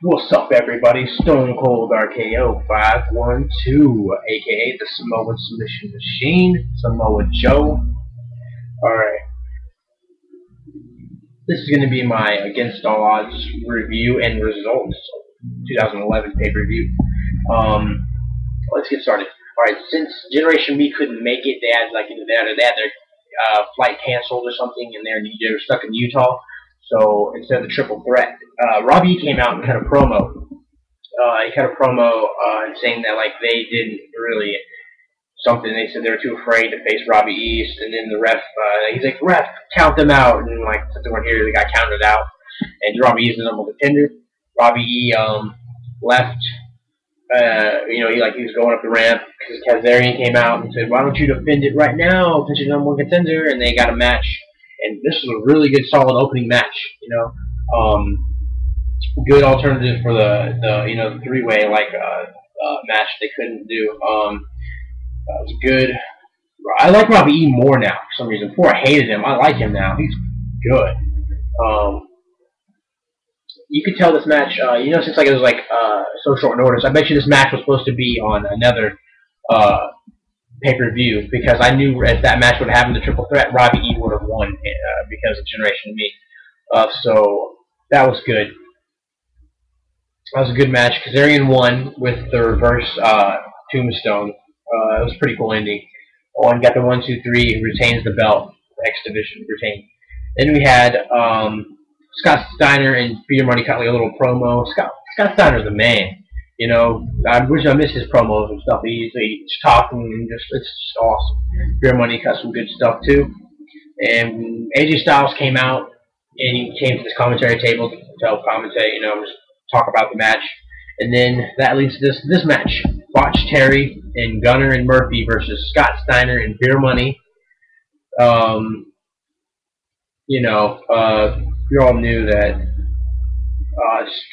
What's up, everybody? Stone Cold RKO 512, aka the Samoan Submission Machine, Samoa Joe. Alright, this is going to be my Against All Odds review and results, 2011 pay-per-view. Let's get started. Alright, since Generation Me couldn't make it, they had their flight canceled or something, and they were stuck in Utah. So instead of the triple threat, Robbie came out and cut a promo. He cut a promo saying that they didn't really something. They said they were too afraid to face Robbie East, and then the ref, he's like, "Ref, count them out," and since they weren't here, they got counted out. And Robbie East is the number one contender. Robbie left. He was going up the ramp because Kazarian came out and said, "Why don't you defend it right now? Since you're number one contender," and they got a match. And this was a really good, solid opening match. Good alternative for the three-way match they couldn't do. It was good. I like Robbie E more now for some reason. Before I hated him, I like him now. He's good. You could tell this match, since it was so short notice. I bet you this match was supposed to be on another pay-per-view, because I knew if that match would happen, the triple threat, Robbie E would have won because of Generation Me. So that was good. That was a good match. Kazarian won with the reverse tombstone. It was a pretty cool ending. One got the 1-2-3, retains the belt. X Division retained. Then we had Scott Steiner and Peter Money cut a little promo. Scott Steiner's the man. I wish I missed his promos and stuff. He's talking and it's just awesome. Peter Money cut some good stuff too. And AJ Styles came out and he came to this commentary table to commentate. Just talk about the match. And then that leads to this match: Botch Terry and Gunner and Murphy versus Scott Steiner and Beer Money. You all knew that.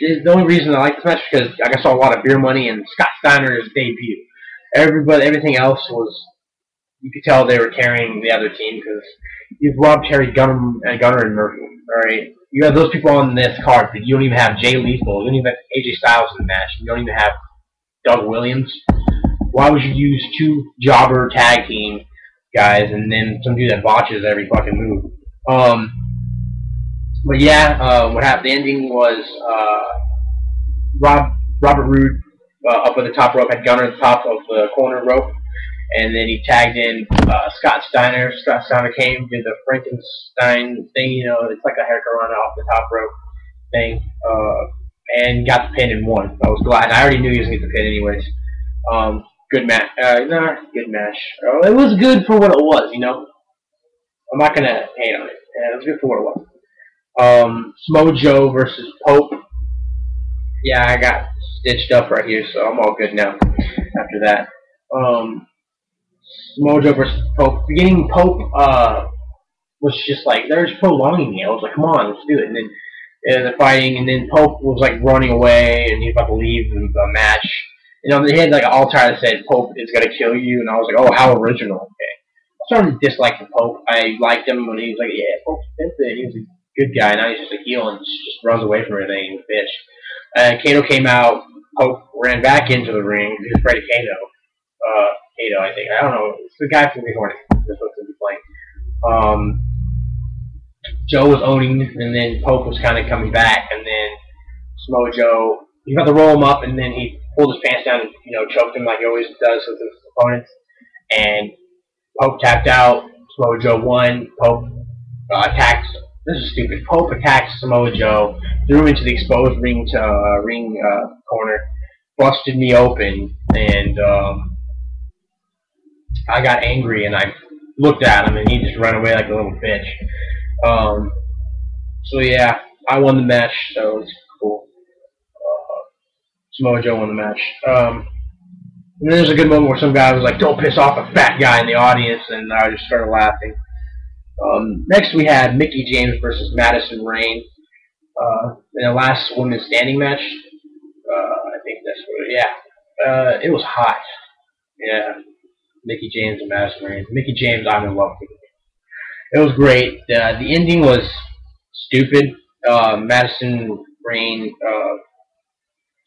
The only reason I like this match is because I saw a lot of Beer Money and Scott Steiner's debut. Everything else was, you could tell they were carrying the other team, because you've Rob Terry, Gunner and Murphy. All right, you have those people on this card, but you don't even have Jay Lethal. You don't even have AJ Styles in the match. You don't even have Doug Williams. Why would you use two jobber tag team guys and then some dude that botches every fucking move? But yeah, what happened? The ending was Robert Roode up at the top rope, had Gunner at the top of the corner rope, and then he tagged in Scott Steiner. Scott Steiner came, did the Frankenstein thing, it's like a haircut run off the top rope thing, and got the pin and won. I was glad. I already knew he was going to get the pin anyways. Good match. Good match. It was good for what it was, I'm not going to hate on it. It was good for what it was. Samoa Joe versus Pope. Yeah, I got stitched up right here, so I'm all good now after that. Samoa Joe versus Pope. Beginning, Pope was just they're just prolonging it. I was like, come on, let's do it. And then they're fighting, and then Pope was running away, and he was about to leave the match. They had an altar that said, "Pope is gonna kill you," and I was like, oh, how original. Okay. I started to dislike the Pope. I liked him when he was yeah, Pope's it. He was a good guy. Now he's just a heel and just runs away from everything. Bitch. Kato came out. Pope ran back into the ring. He was afraid of Kato. Kato, I think. I don't know. It's the guy from the Hornet. That's what's going to be playing. Joe was owning, and then Pope was kind of coming back, and then Samoa Joe, he got to roll him up, and then he pulled his pants down and choked him like he always does with his opponents. And Pope tapped out. Samoa Joe won. Pope attacked. This is stupid. Pope attacked Samoa Joe, threw him into the exposed ring corner, busted me open, and I got angry and I looked at him and he just ran away like a little bitch. So yeah, I won the match, so it's cool. Samoa Joe won the match. And then there's a good moment where some guy was like, "Don't piss off a fat guy" in the audience, and I just started laughing. Next we had Mickie James versus Madison Rayne in the last women's standing match. I think that's what it was hot. Yeah, Mickie James and Madison Rayne. Mickie James, I'm in love with. It was great. The ending was stupid. Madison Rayne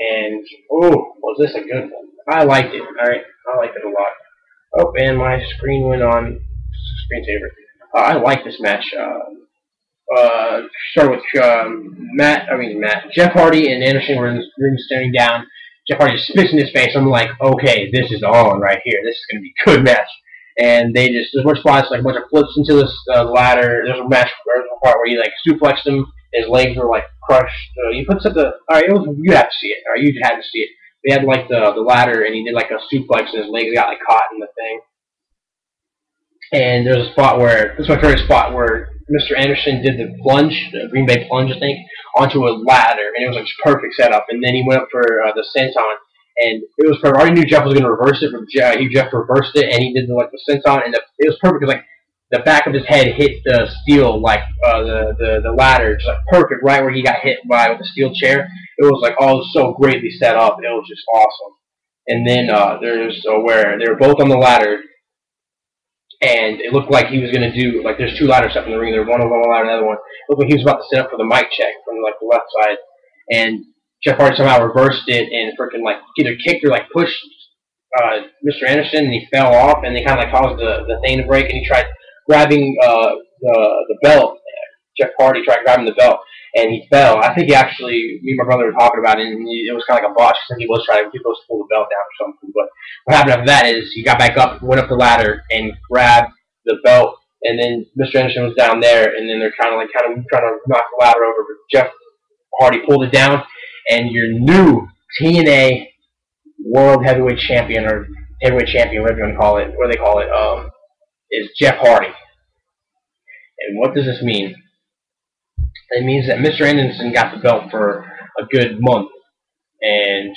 And oh, was this a good one? I liked it. Alright, I liked it a lot. Oh, and my screen went on screensaver. I like this match. Start with Jeff Hardy and Anderson were in the room staring down. Jeff Hardy just spits in his face. I'm like, okay, this is on right here. This is going to be a good match. And there's more spots, like a bunch of flips into this ladder. There's a part where he like suplexed him. His legs were like crushed. He puts up alright, you have to see it. Alright, you had to see it. They had like the ladder, and he did like a suplex, and his legs got like caught in the thing. And there's a spot where, this is my favorite spot, where Mr. Anderson did the plunge, the Green Bay plunge, I think, onto a ladder, and it was like perfect setup. And then he went up for the senton, and it was perfect. I already knew Jeff was going to reverse it, but Jeff reversed it, and he did the senton, and it was perfect because like the back of his head hit the steel, like the ladder, just like perfect, right where he got hit by with the steel chair. It was like, oh, it was so greatly set up. It was just awesome. And then there's where they were both on the ladder, and it looked like he was going to do, like, there's two ladders up in the ring. There's one on one ladder and the other one. It looked like he was about to set up for the mic check from, like, the left side. And Jeff Hardy somehow reversed it and freaking, like, either kicked or, like, pushed Mr. Anderson, and he fell off, and they kind of, like, caused the thing to break, and he tried grabbing the belt. Jeff Hardy tried grabbing the belt, and he fell. I think he actually, me and my brother were talking about it, and it was kind of like a botch. I think he was supposed to pull the belt down or something. But what happened after that is he got back up, went up the ladder, and grabbed the belt. And then Mr. Anderson was down there, and then they're kind of trying to knock the ladder over. But Jeff Hardy pulled it down, and your new TNA World Heavyweight Champion, or Heavyweight Champion, whatever you want to call it, what do they call it, is Jeff Hardy. And what does this mean? It means that Mr. Anderson got the belt for a good month, and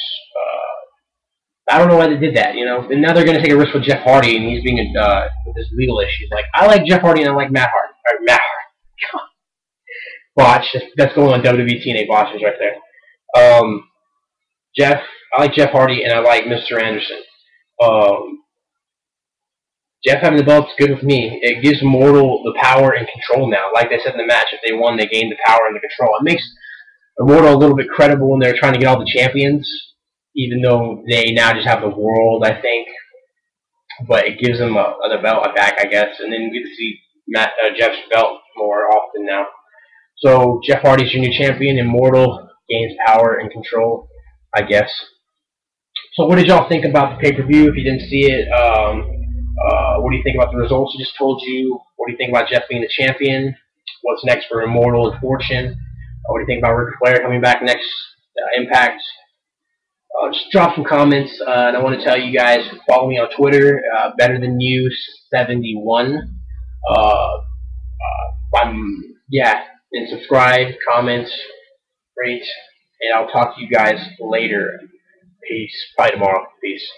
I don't know why they did that, you know. And now they're going to take a risk with Jeff Hardy, and he's being with his legal issues. Like, I like Jeff Hardy, and I like Matt Hardy. Or Matt Hardy. Botch. That's going on WWE TNA botches right there. I like Jeff Hardy, and I like Mr. Anderson. Jeff having the belt's good with me. It gives Immortal the power and control now. Like they said in the match, if they won, they gained the power and the control. It makes Immortal a little bit credible when they're trying to get all the champions, even though they now just have the world, I think. But it gives them the belt back, I guess. And then we get to see Jeff's belt more often now. So Jeff Hardy's your new champion. Immortal gains power and control, I guess. So what did y'all think about the pay-per-view? If you didn't see it, what do you think about the results I just told you? What do you think about Jeff being the champion? What's next for Immortal and Fortune? What do you think about Ric Flair coming back next Impact? Just drop some comments, and I want to tell you guys, follow me on Twitter, BetterThanYou71. And subscribe, comment, rate, and I'll talk to you guys later. Peace. Bye tomorrow. Peace.